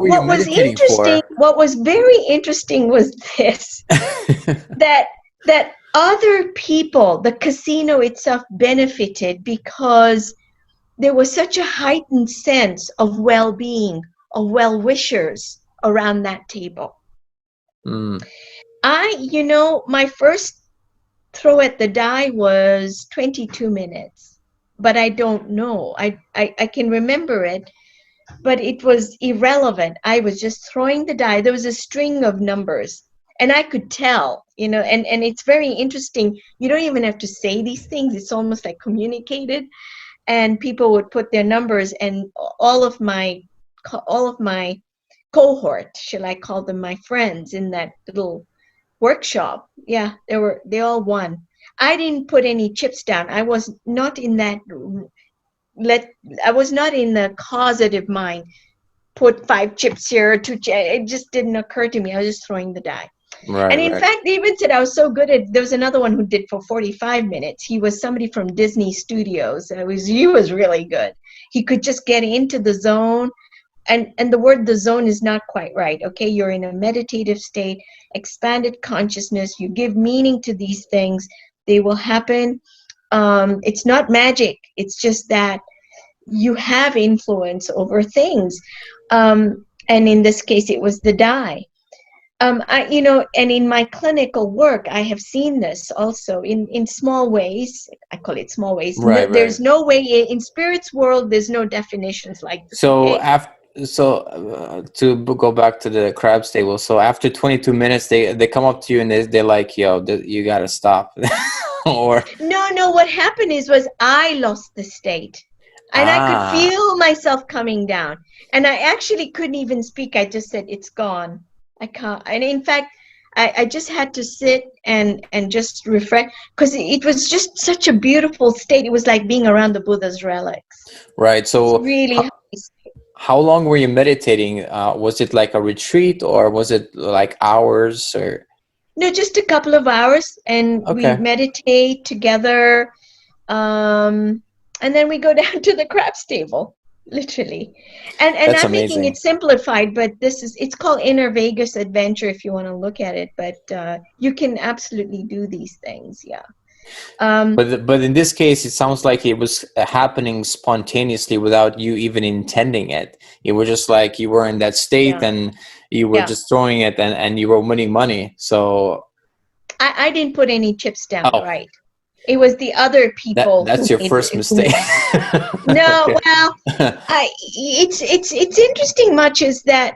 long were you meditating for? What was very interesting was this, that other people, the casino itself benefited because there was such a heightened sense of well-being, of well-wishers around that table. Mm. My first throw at the die was 22 minutes, but I don't know. I can remember it, but it was irrelevant. I was just throwing the die. There was a string of numbers, and I could tell, and it's very interesting. You don't even have to say these things. It's almost like communicated. And people would put their numbers, and all of my cohort, shall I call them my friends in that little workshop, yeah, they all won. I didn't put any chips down. I was not in the causative mind. Put 5 chips here, 2 chips. It just didn't occur to me. I was just throwing the die. Right, and in fact, they even said I was so good at. There was another one who did for 45 minutes. He was somebody from Disney Studios. He was really good. He could just get into the zone. And the word "the zone" is not quite right. Okay, you're in a meditative state, expanded consciousness. You give meaning to these things; they will happen. It's not magic. It's just that you have influence over things. And in this case, it was the die. And in my clinical work, I have seen this also in small ways. I call it small ways. right. There's no way in spirit's world. There's no definitions like this. So Okay? to go back to the crabs table. So after 22 minutes, they come up to you and they're like, "Yo, you gotta stop," or No. What happened was I lost the state, and I could feel myself coming down, and I actually couldn't even speak. I just said, "It's gone. I can't." And in fact, I just had to sit and just reflect, because it was just such a beautiful state. It was like being around the Buddha's relics. right. So It's really how long were you meditating? Was it like a retreat, or was it like hours, or? No, just a couple of hours, and we Okay, meditate together, and then we go down to the craps table, literally. And that's I'm making amazing. it simplified, but it's called Inner Vegas Adventure if you want to look at it. But you can absolutely do these things, yeah. But in this case, it sounds like it was happening spontaneously without you even intending it. It was just like you were in that state, Yeah, and you were yeah. just throwing it, and you were winning money. So I didn't put any chips down, oh, right? It was the other people who that's your made first who mistake. made. No, Okay. well, it's interesting much is that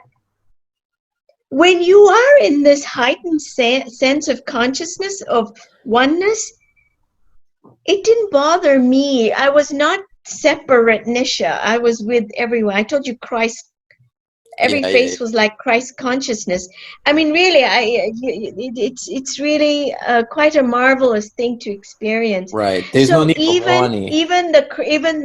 when you are in this heightened sense of consciousness, of oneness, it didn't bother me. I was not separate, Nisha. I was with everyone. I told you Christ, every Yeah. face was like Christ consciousness. I mean, really, it's really quite a marvelous thing to experience. Right. There's no So need for even money. even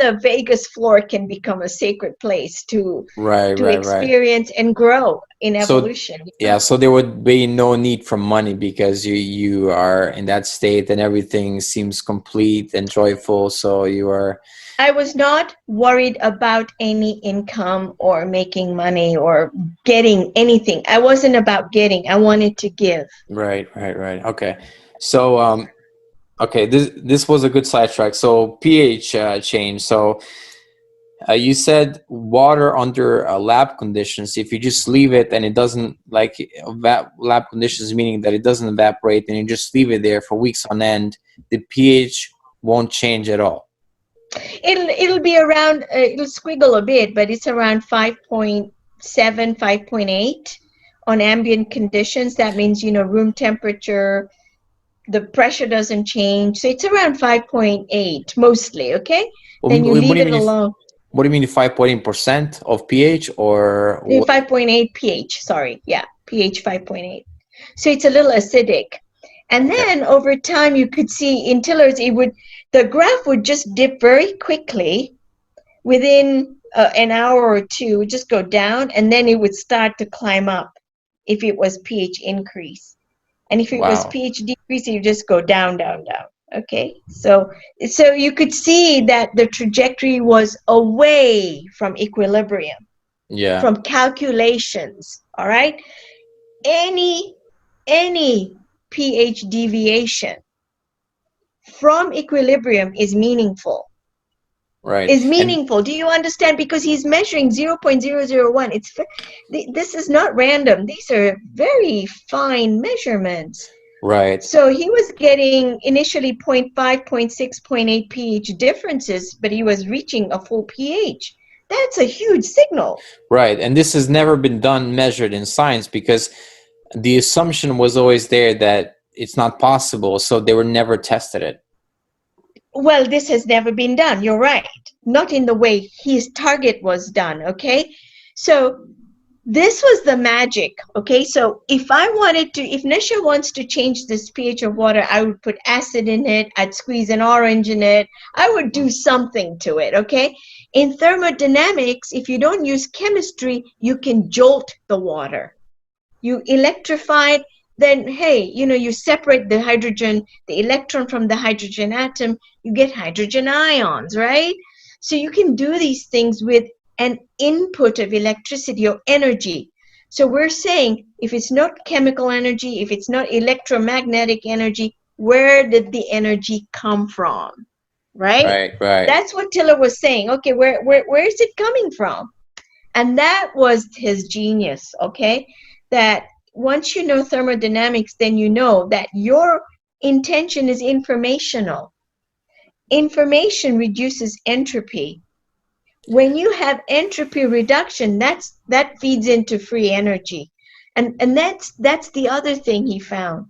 the Vegas floor can become a sacred place to Right. experience and grow in So evolution. yeah, so there would be no need for money because you are in that state and everything seems complete and joyful. So you are I was not worried about any income or making money or getting anything. I wasn't about getting. I wanted to give. right. Okay. So okay, this was a good sidetrack. So pH change. So you said water under lab conditions. If you just leave it and it doesn't like lab conditions, meaning that it doesn't evaporate, and you just leave it there for weeks on end, the pH won't change at all. It'll be around. It'll squiggle a bit, but it's around 5.7, 5.8 on ambient conditions. That means room temperature. The pressure doesn't change, so it's around 5.8 mostly. Okay, then you What do leave you it mean? alone. What do you mean 5.8% of pH or what? 5.8 pH. Sorry, yeah, pH 5.8. So it's a little acidic. And Okay. then over time, you could see in tillers, the graph would just dip very quickly within an hour or two. It would just go down, and then it would start to climb up if it was pH increase. And if it was Wow. pH decrease, it would just go down, down, down. Okay, so you could see that the trajectory was away from equilibrium. Yeah. from calculations. All right. Any pH deviation from equilibrium is meaningful. Right. Is And meaningful. Do you understand? Because he's measuring 0.001. This is not random. These are very fine measurements. right. So he was getting initially 0.5, 0.6, 0.8 pH differences, but he was reaching a full pH. That's a huge signal. Right. And this has never been done measured in science because the assumption was always there that it's not possible, so they were never tested it. Well, this has never been done. You're right. Not in the way his target was done. Okay. So this was the magic. Okay. So if Nisha wants to change this pH of water, I would put acid in it. I'd squeeze an orange in it. I would do something to it. Okay. In thermodynamics, if you don't use chemistry, you can jolt the water. You electrify it, then hey, you separate the hydrogen, the electron from the hydrogen atom, you get hydrogen ions, right? So you can do these things with an input of electricity or energy. So we're saying if it's not chemical energy, if it's not electromagnetic energy, where did the energy come from? Right? Right. Right. That's what Tiller was saying. Okay, where is it coming from? And that was his genius, okay? That once you know thermodynamics, then you know that your intention is informational. Information reduces entropy. When you have entropy reduction, that feeds into free energy. And that's the other thing he found.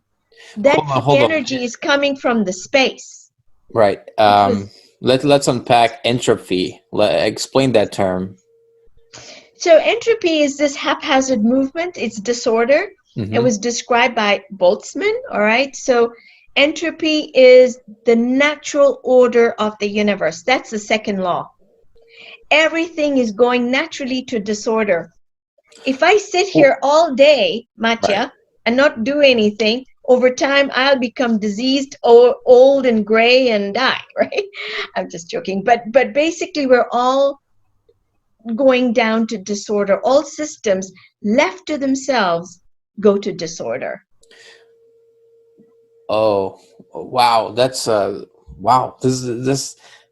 That Hold on. free Hold on. energy is coming from the space, Right. which was Let's unpack entropy. Explain that term. so entropy is this haphazard movement. It's disorder. It Mm-hmm. was described by Boltzmann. All right. So entropy is the natural order of the universe. That's the second law. Everything is going naturally to disorder. If I sit Oh, here all day, right. Matya, and not do anything, over time I'll become diseased or old and gray and die, right? I'm just joking. But basically we're all going down to disorder. All systems left to themselves go to disorder. Oh, wow. That's wow. This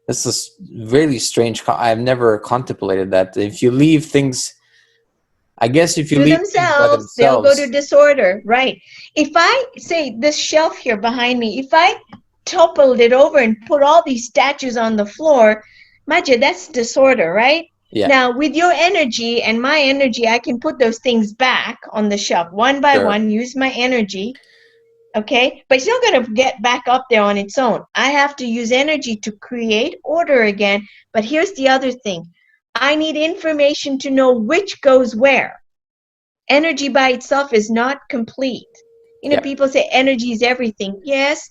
is really strange. I've never contemplated that. If you leave things, I guess if you To leave things by themselves, they'll go to themselves, disorder, right? If I say this shelf here behind me, if I toppled it over and put all these statues on the floor, Majid, that's disorder, right? yeah, Now, with your energy and my energy, I can put those things back on the shelf one by sure. one, use my energy, okay? But it's not going to get back up there on its own. I have to use energy to create order again. But here's the other thing. I need information to know which goes where. Energy by itself is not complete. Yeah. People say energy is everything. Yes,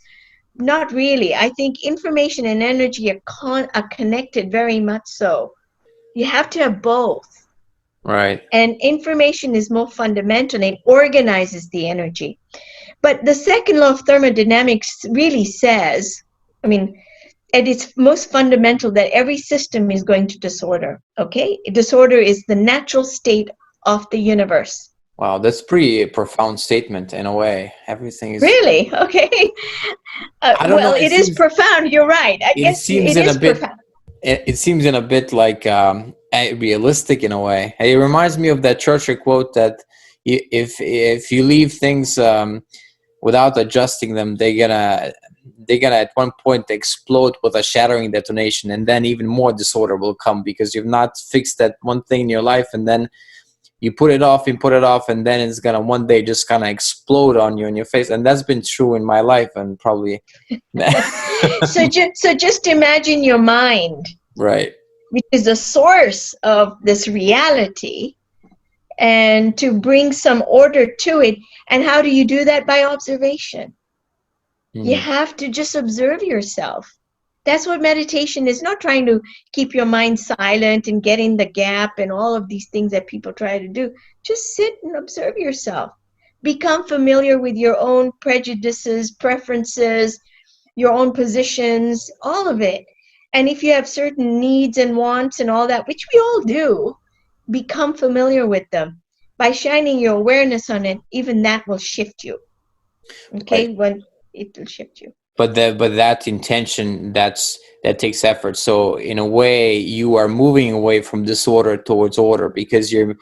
not really. I think information and energy are connected very much so. You have to have both. Right. And information is more fundamental and organizes the energy. But the second law of thermodynamics really says, I mean, at its most fundamental, that every system is going to disorder. Okay? Disorder is the natural state of the universe. Wow, that's pretty profound statement in a way. Everything is. Really? Okay. I don't know. Well, It it is seems. profound. You're right. I It guess seems it in a is bit. profound. It seems in a bit like realistic in a way. It reminds me of that Churchill quote that if you leave things without adjusting them, they're gonna at one point explode with a shattering detonation, and then even more disorder will come because you've not fixed that one thing in your life, and then you put it off and put it off, and then it's gonna one day just kind of explode on you in your face. And that's been true in my life, and probably. So just imagine your mind, Right. which is the source of this reality, and to bring some order to it. And how do you do that? By observation. You Mm. have to just observe yourself. That's what meditation is. Not trying to keep your mind silent and get in the gap and all of these things that people try to do. Just sit and observe yourself. Become familiar with your own prejudices, preferences, your own positions, all of it. And if you have certain needs and wants and all that, which we all do, become familiar with them. By shining your awareness on it, even that will shift you. Okay, Right. when it will shift you. But that intention, that takes effort. So in a way, you are moving away from disorder towards order, because you're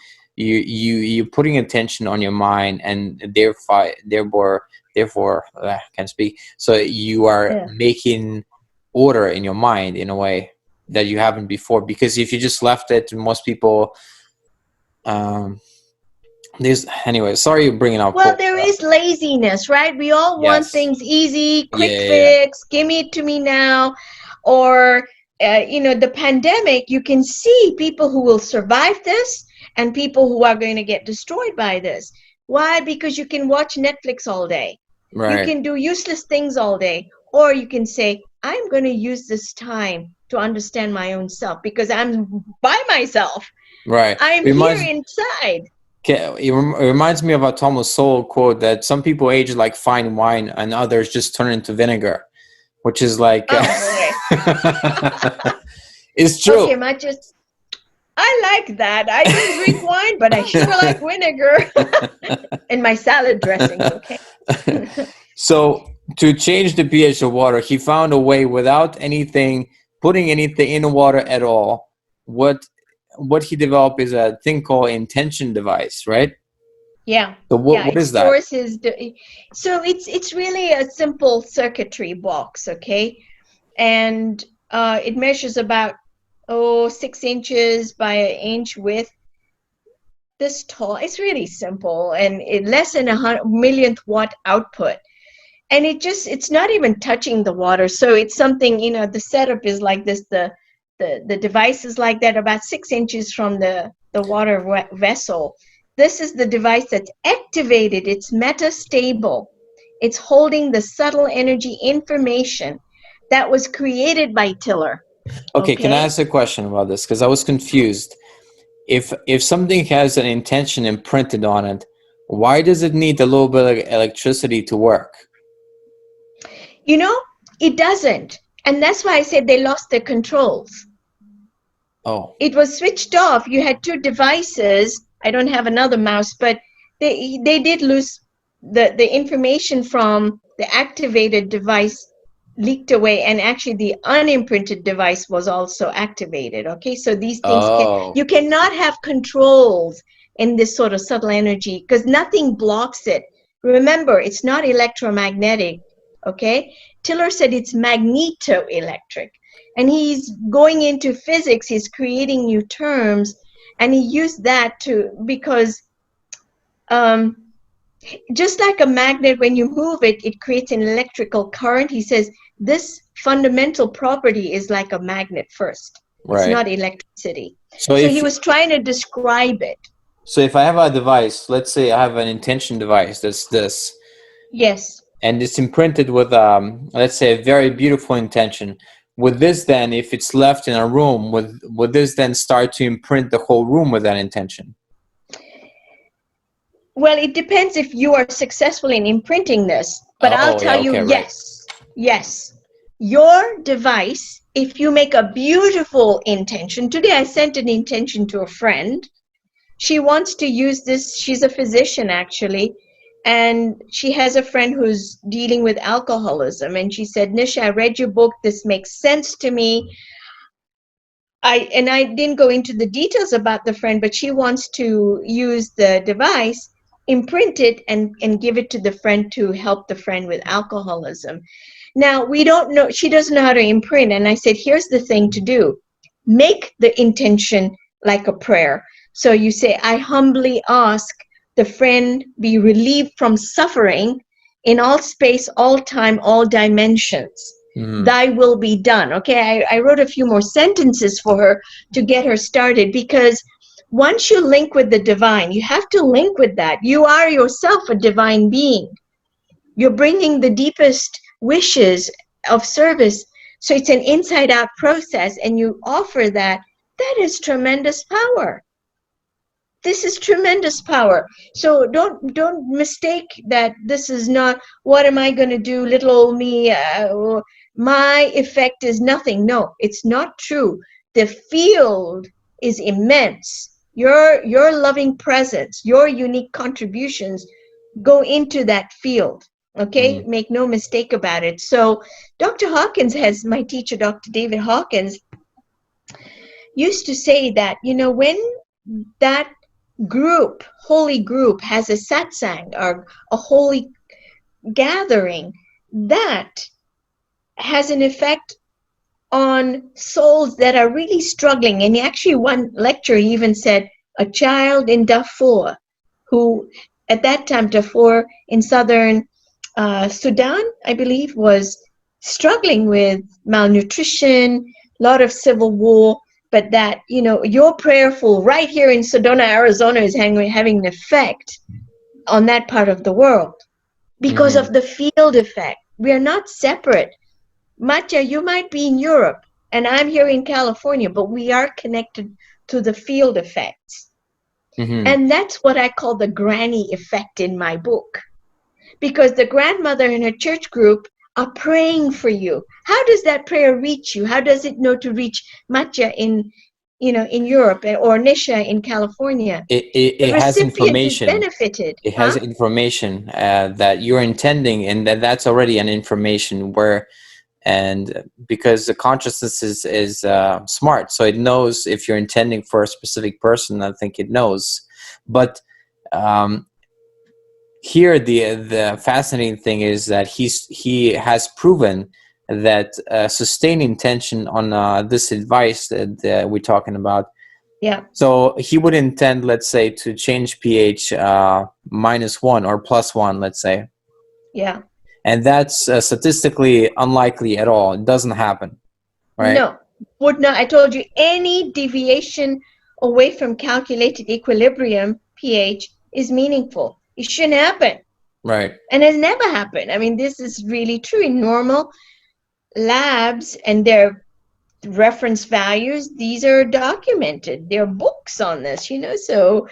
putting attention on your mind, and therefore I can't speak. So you are Yeah. making order in your mind in a way that you haven't before. Because if you just left it, most people, there's anyway. Sorry, bringing up. Well, there is laziness, right? We all want Yes. things easy, Yeah. quick Yeah. fix, give me it to me now. Or, the pandemic, you can see people who will survive this and people who are going to get destroyed by this. Why? Because you can watch Netflix all day. You Right. can do useless things all day. Or you can say, I'm going to use this time to understand my own self because I'm by myself. Right. I'm here inside. It reminds me of a Thomas Sowell quote that some people age like fine wine and others just turn into vinegar, which is like, Oh, boy. it's true. Okay, I like that. I don't drink wine, but I sure like vinegar in my salad dressings, okay? So to change the pH of water, he found a way without putting anything in the water at all. What he developed is a thing called intention device, right? Yeah. So Yeah, what it is that? stores so it's really a simple circuitry box, okay? And it measures about 6 inches by an inch width. This tall. It's really simple, and less than a millionth watt output. And it's not even touching the water, so it's something, the setup is like this. The device is like that, about 6 inches from the water vessel. This is the device that's activated. It's metastable. It's holding the subtle energy information that was created by Tiller. Okay, can I Okay. ask a question about this? Because I was confused. If something has an intention imprinted on it, why does it need a little bit of electricity to work? You know, it doesn't. And that's why I said they lost their controls. Oh. It was switched off. You had two devices. I don't have another mouse, but they did lose the information from the activated device leaked away, and actually the unimprinted device was also activated. Okay, so these things Oh. you cannot have controls in this sort of subtle energy because nothing blocks it. Remember, it's not electromagnetic. Okay, Tiller said it's magnetoelectric, and he's going into physics. He's creating new terms, and he used that because just like a magnet, when you move it, it creates an electrical current. He says this fundamental property is like a magnet first. It's Right. not electricity. So So he was trying to describe it. So if I have a device, let's say I have an intention device that's this, Yes. and it's imprinted with, let's say, a very beautiful intention. Would this then, if it's left in a room, would this then start to imprint the whole room with that intention? Well, it depends if you are successful in imprinting this. But I'll Oh, yeah, tell you, okay, right. yes. Your device, if you make a beautiful intention, today I sent an intention to a friend. She wants to use this. She's a physician, actually, and she has a friend who's dealing with alcoholism. And she said, Nisha, I read your book. This makes sense to me. I didn't go into the details about the friend, but she wants to use the device, imprint it, and give it to the friend to help the friend with alcoholism. Now, we don't know, she doesn't know how to imprint. And I said, here's the thing to do. Make the intention like a prayer. So you say, I humbly ask the friend be relieved from suffering in all space, all time, all dimensions. Thy will be done. Okay, I wrote a few more sentences for her to get her started, because once you link with the divine, you have to link with that. You are yourself a divine being. You're bringing the deepest wishes of service. So it's an inside out process, and you offer that. That is tremendous power. This is tremendous power. So don't mistake that this is not, what am I going to do, little old me, my effect is nothing. No, it's not true. The field is immense. your loving presence, your unique contributions go into that field. Okay, Mm. make no mistake about it. So Dr. Hawkins my teacher, Dr. David Hawkins, used to say that, when that holy group has a satsang or a holy gathering, that has an effect on souls that are really struggling. And actually, one lecture he even said a child in Darfur, who at that time, Darfur in southern Sudan, I believe, was struggling with malnutrition, a lot of civil war, but that, your prayerful right here in Sedona, Arizona is having an effect on that part of the world because Hmm. of the field effect. We are not separate. Matya, you might be in Europe and I'm here in California, but we are connected to the field effects. Hmm. And that's what I call the granny effect in my book. Because the grandmother in her church group are praying for you. How does that prayer reach you? How does it know to reach Matya in Europe or Nisha in California? The It has recipient is information. benefited. It has Huh? information that you're intending, and that's already an information where, and because the consciousness is smart, so it knows if you're intending for a specific person. I think it knows, but um, here the fascinating thing is that he has proven that sustained intention on this advice that we're talking about. Yeah. So he would intend, let's say, to change pH -1 or +1, let's say, Yeah. and that's statistically unlikely at all. It doesn't happen, right? No, would not. I told you any deviation away from calculated equilibrium pH is meaningful. It shouldn't happen. Right. And has never happened. I mean, this is really true in normal labs and their reference values. These are documented. There are books on this, so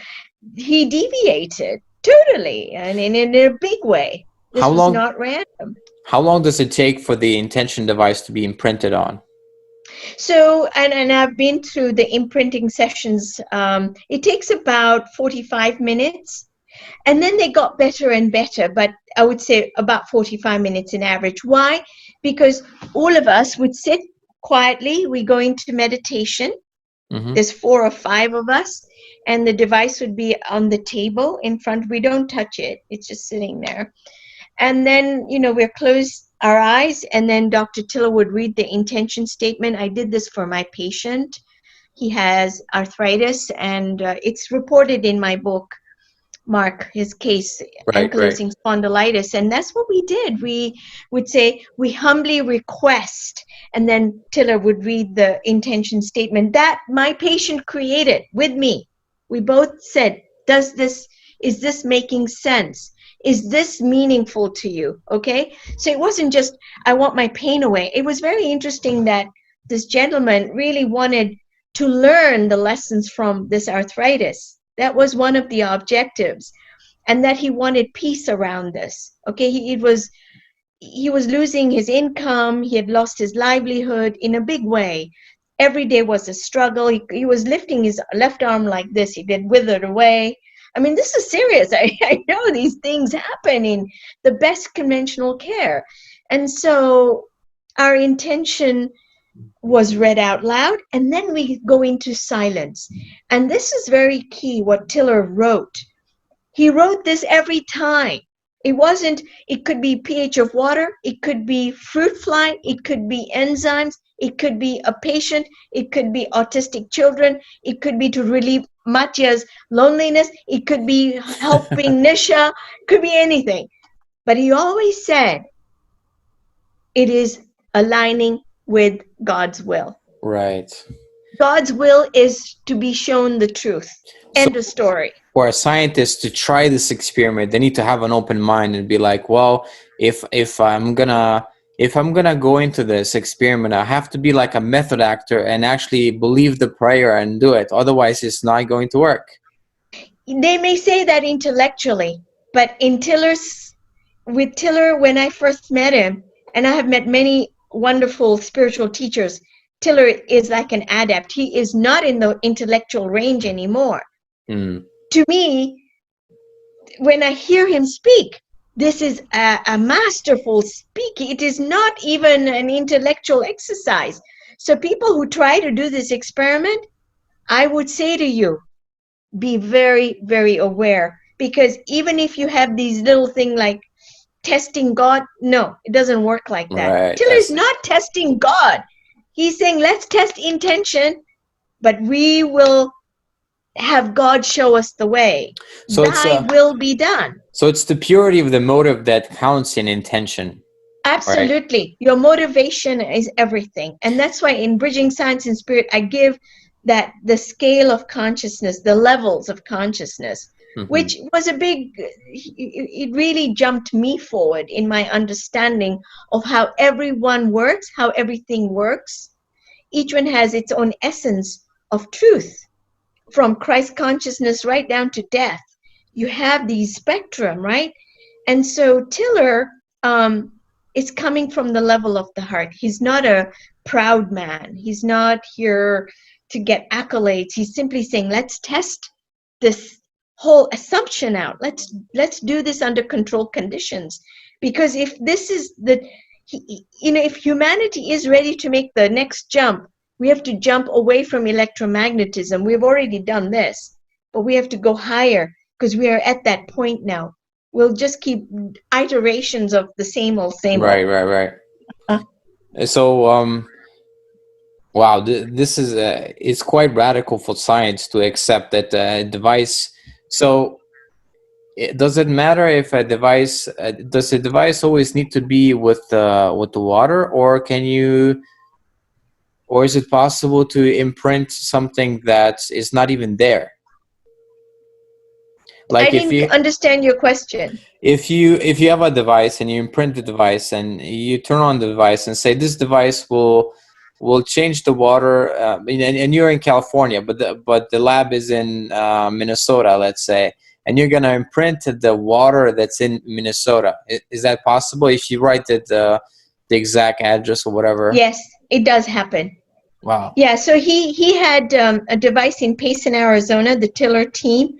he deviated totally and in a big way. How This was long? not random. How long does it take for the intention device to be imprinted on? So, and I've been through the imprinting sessions. It takes about 45 minutes. And then they got better and better, but I would say about 45 minutes in average. Why? Because all of us would sit quietly. We go into meditation. Mm-hmm. There's 4 or 5 of us, and the device would be on the table in front. We don't touch it. It's just sitting there. And then, we're close our eyes, and then Dr. Tiller would read the intention statement. I did this for my patient. He has arthritis, and it's reported in my book, Mark, his case, Right. Right. ankylosing spondylitis. And that's what we did. We would say, we humbly request, and then Tiller would read the intention statement that my patient created with me. We both said, is this making sense? Is this meaningful to you? Okay. So it wasn't just, I want my pain away. It was very interesting that this gentleman really wanted to learn the lessons from this arthritis. That was one of the objectives, and that he wanted peace around this. Okay, he was losing his income. He had lost his livelihood in a big way. Every day was a struggle. He was lifting his left arm like this. He did withered away. I mean, this is serious. I know these things happen in the best conventional care. And so our intention was read out loud, and then we go into silence. And this is very key, what Tiller wrote. He wrote this every time. It could be pH of water, it could be fruit fly, it could be enzymes, it could be a patient, it could be autistic children, it could be to relieve Matya's loneliness, it could be helping Nisha, could be anything. But he always said, it is aligning with God's will. Right. God's will is to be shown the truth. So End of story. for a scientist to try this experiment, they need to have an open mind and be like, well, if I'm gonna go into this experiment, I have to be like a method actor and actually believe the prayer and do it. Otherwise, it's not going to work. They may say that intellectually, but with Tiller, when I first met him, and I have met many wonderful spiritual teachers, Tiller is like an adept. He is not in the intellectual range anymore. Mm. To me, when I hear him speak, this is a masterful speaking. It is not even an intellectual exercise. So people who try to do this experiment, I would say to you, be very, very aware. Because even if you have these little things like testing God, no, it doesn't work like that. Right. Tiller is not testing God. He's saying, let's test intention, but we will have God show us the way. So it's Thy will be done. so it's the purity of the motive that counts in intention. Right. Absolutely. Your motivation is everything. And that's why in Bridging Science and Spirit, I give that the scale of consciousness, the levels of consciousness, which was a big, it really jumped me forward in my understanding of how everyone works, how everything works. Each one has its own essence of truth, from Christ consciousness right down to death. You have these spectrum, right? And so Tiller is coming from the level of the heart. He's not a proud man. He's not here to get accolades. He's simply saying, let's test this whole assumption out. Let's do this under controlled conditions. Because if this is if humanity is ready to make the next jump, we have to jump away from electromagnetism. We've already done this, but we have to go higher because we are at that point now. We'll just keep iterations of the same old. Right. So wow, this is it's quite radical for science to accept that a device. So does it matter if a device does a device always need to be with the water, or can you, or is it possible to imprint something that is not even there? Like I didn't understand your question. If you have a device and you imprint the device and you turn on the device and say this device will change the water, and you're in California, but the lab is in Minnesota, let's say, and you're gonna imprint the water that's in Minnesota. Is that possible if you write the exact address or whatever? Yes, it does happen. Wow. Yeah, so he had a device in Payson, Arizona, the Tiller team.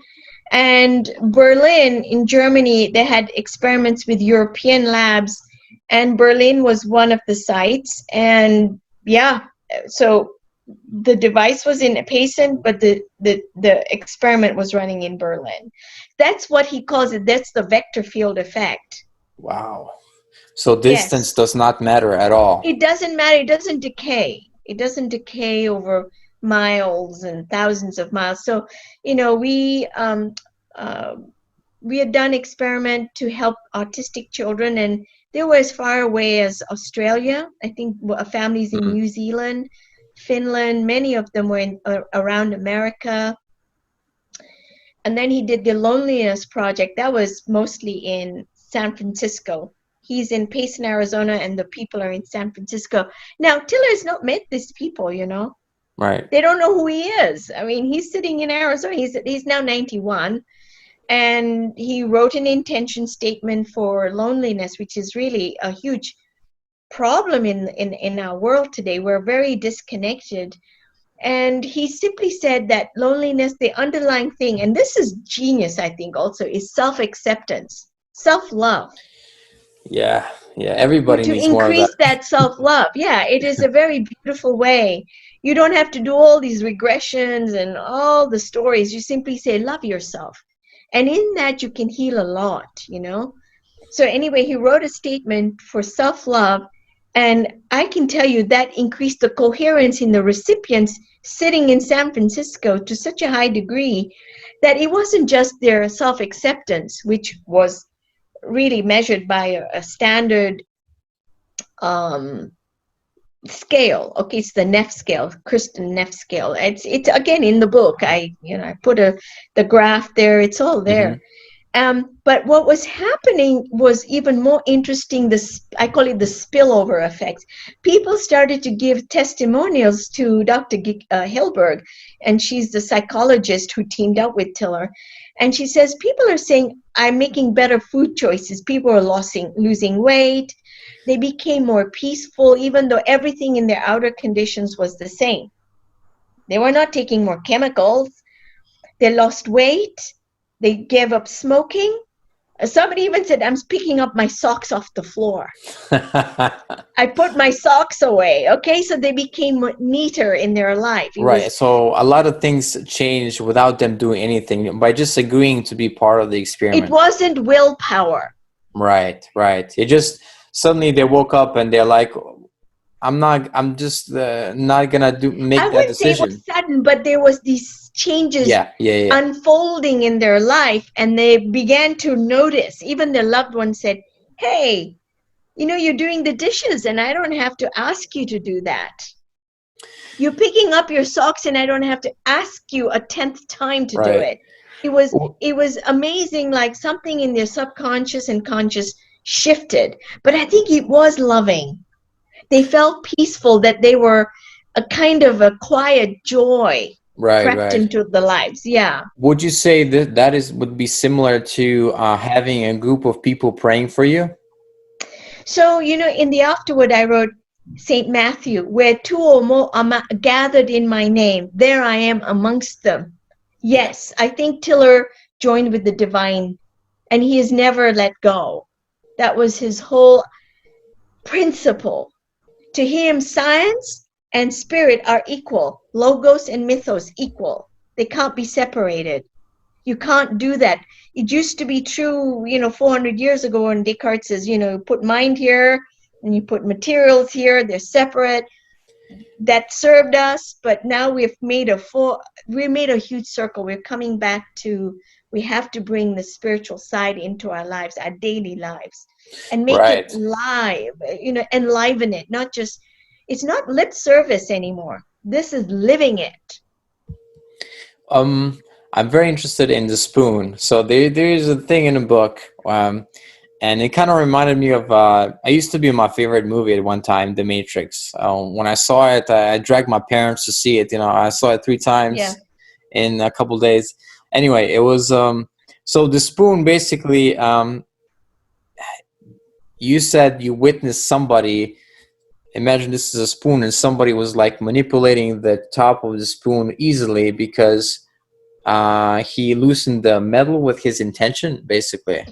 And Berlin in Germany, they had experiments with European labs, and Berlin was one of the sites. And yeah, so the device was in Payson, but the experiment was running in Berlin. That's what he calls it. That's the vector field effect. Wow. So distance does not matter at all. It doesn't matter. It doesn't decay. It doesn't decay over miles and thousands of miles. So, we had done experiment to help autistic children, and they were as far away as Australia. I think families in New Zealand, Finland, many of them were around America. And then he did the loneliness project. That was mostly in San Francisco. He's in Payson, Arizona, and the people are in San Francisco. Now, Tiller's not met these people, Right. They don't know who he is. I mean, he's sitting in Arizona. He's now 91. And he wrote an intention statement for loneliness, which is really a huge problem in our world today. We're very disconnected. And he simply said that loneliness, the underlying thing, and this is genius, I think, also, is self-acceptance, self-love. Yeah, everybody needs more of that. To increase that self-love. Yeah, it is a very beautiful way. You don't have to do all these regressions and all the stories. You simply say, love yourself. And in that, you can heal a lot, So anyway, he wrote a statement for self-love. And I can tell you that increased the coherence in the recipients sitting in San Francisco to such a high degree that it wasn't just their self-acceptance, which was really measured by a standard scale. Okay, it's the Neff scale, Kristen Neff scale. It's again in the book. I put the graph there. It's all there. But what was happening was even more interesting. I call it the spillover effect. People started to give testimonials to Dr. Hilberg, and she's the psychologist who teamed up with Tiller. And she says, people are saying, I'm making better food choices. People are losing weight. They became more peaceful, even though everything in their outer conditions was the same. They were not taking more chemicals. they lost weight, they gave up smoking. Somebody even said, I'm picking up my socks off the floor. I put my socks away. Okay, so they became neater in their life. Right. So a lot of things changed without them doing anything, by just agreeing to be part of the experiment. It wasn't willpower. Right. It just suddenly they woke up and they're like, I'm just not gonna make that decision. I wouldn't say it was sudden, but there was these changes unfolding in their life, and they began to notice. Even their loved ones said, hey, you're doing the dishes and I don't have to ask you to do that. You're picking up your socks and I don't have to ask you a 10th time to do it. It was amazing, like something in their subconscious and conscious shifted. But I think it was loving. They felt peaceful, that they were a kind of a quiet joy crept into the lives. Yeah. Would you say that would be similar to having a group of people praying for you? So, in the afterword, I wrote St. Matthew, where two or more are gathered in my name, there I am amongst them. Yes, I think Tiller joined with the divine, and he has never let go. That was his whole principle. To him, science and spirit are equal. Logos and mythos equal. They can't be separated. You can't do that. It used to be true, 400 years ago, when Descartes says, you put mind here and you put materials here, they're separate. That served us, but now we made a huge circle. We're coming back to, we have to bring the spiritual side into our lives, our daily lives, and make it live, enliven it. It's not lip service anymore. This is living it. I'm very interested in the spoon. So there is a thing in the book, and it kind of reminded me of, I used to be my favorite movie at one time, The Matrix. When I saw it, I dragged my parents to see it. I saw it 3 times in a couple days. Anyway, it was, so the spoon basically, you said you witnessed somebody, imagine this is a spoon, and somebody was like manipulating the top of the spoon easily because he loosened the metal with his intention, basically.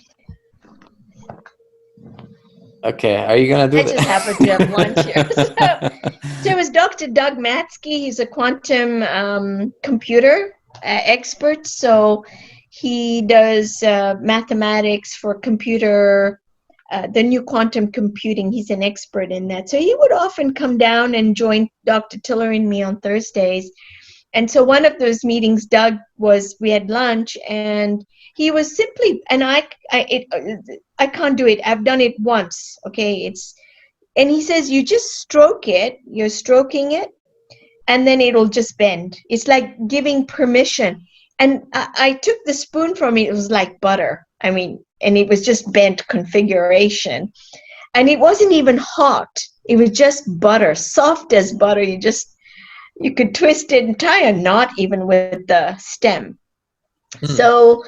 Okay, are you gonna do that? I just happened to have lunch here. So it was Dr. Doug Matsky. He's a quantum computer expert. So he does mathematics for computer, the new quantum computing. He's an expert in that. So he would often come down and join Dr. Tiller and me on Thursdays. And so one of those meetings, we had lunch, and he was simply, and I can't do it. I've done it once. Okay. And he says, you just stroke it, you're stroking it, and then it'll just bend. It's like giving permission. And I took the spoon from it. It was like butter. And it was just bent configuration. And it wasn't even hot. It was just butter, soft as butter. You could twist it and tie a knot even with the stem. So,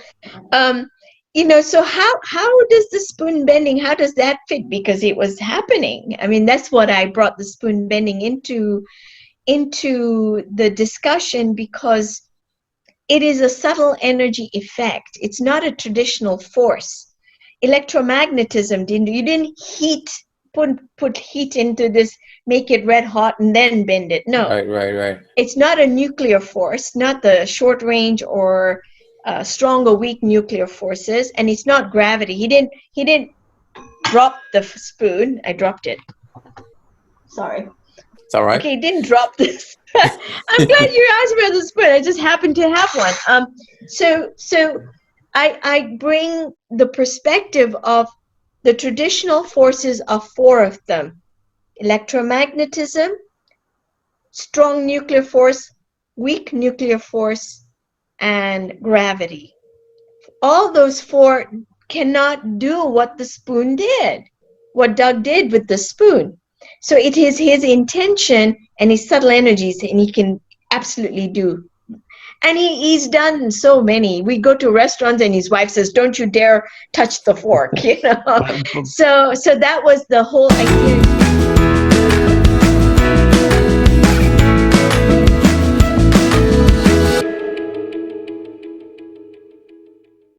so how does the spoon bending, how does that fit? Because it was happening. That's what I brought the spoon bending into the discussion, because it is a subtle energy effect. It's not a traditional force. Electromagnetism, you didn't put heat into this, make it red hot and then bend it. No. Right. It's not a nuclear force, not the short range or strong or weak nuclear forces, and it's not gravity. He didn't drop the spoon. I dropped it. Sorry. It's all right. Okay, didn't drop this. I'm glad you asked me about the spoon. I just happened to have one. So I bring the perspective of the traditional forces of 4 of them: electromagnetism, strong nuclear force, weak nuclear force, and gravity. All those 4 cannot do what the spoon did, what Doug did with the spoon. So it is his intention and his subtle energies, and he can absolutely do. And he's done so many. We go to restaurants and his wife says, don't you dare touch the fork, So that was the whole idea.